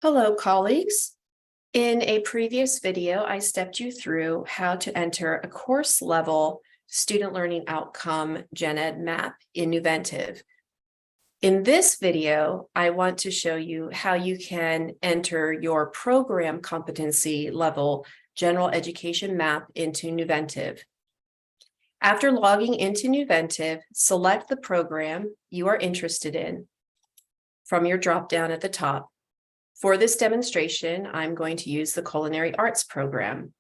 Hello, colleagues. In a previous video, I stepped you through how to enter a course level student learning outcome Gen Ed map in Nuventive. In this video, I want to show you how you can enter your program competency level general education map into Nuventive. After logging into Nuventive, select the program you are interested in from your drop-down at the top. For this demonstration, I'm going to use the Culinary Arts program.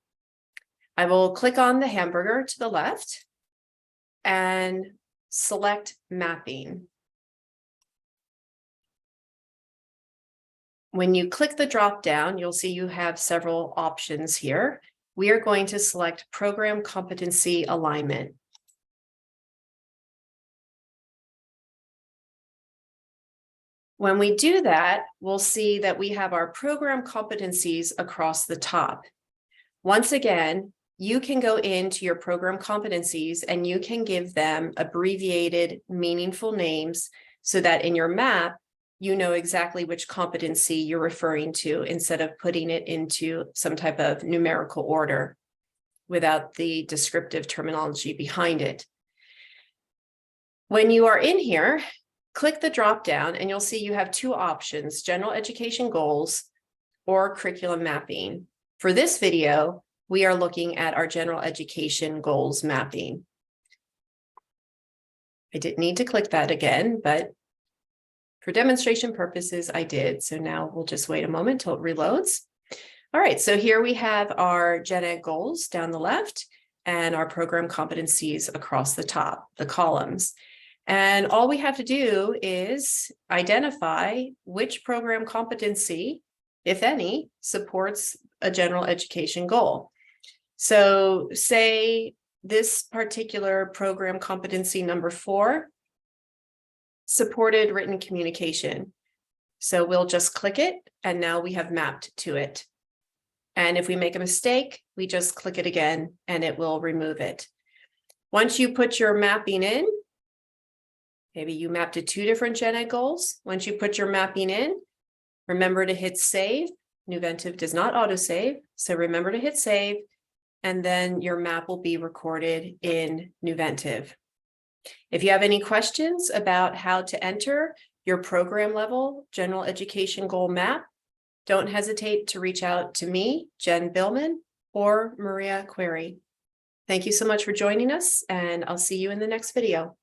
I will click on the hamburger to the left and select Mapping. When you click the drop-down, you'll see you have several options here. We are going to select Program Competency Alignment. When we do that, we'll see that we have our program competencies across the top. Once again, you can go into your program competencies and you can give them abbreviated, meaningful names so that in your map, you know exactly which competency you're referring to instead of putting it into some type of numerical order without the descriptive terminology behind it. When you are in here, click the drop down and you'll see you have two options, general education goals or curriculum mapping. For this video, we are looking at our general education goals mapping. I didn't need to click that again, but for demonstration purposes, I did. So now we'll just wait a moment till it reloads. All right, so here we have our Gen Ed goals down the left and our program competencies across the top, the columns. And all we have to do is identify which program competency, if any, supports a general education goal. So say this particular program competency number 4 supported written communication. So we'll just click it and now we have mapped to it. And if we make a mistake, we just click it again and it will remove it. Once you put your mapping in, maybe you mapped to 2 different Gen Ed goals. Once you put your mapping in, remember to hit save. Nuventive does not autosave, so remember to hit save, and then your map will be recorded in Nuventive. If you have any questions about how to enter your program level general education goal map, don't hesitate to reach out to me, Jen Billman, or Maria Query. Thank you so much for joining us, and I'll see you in the next video.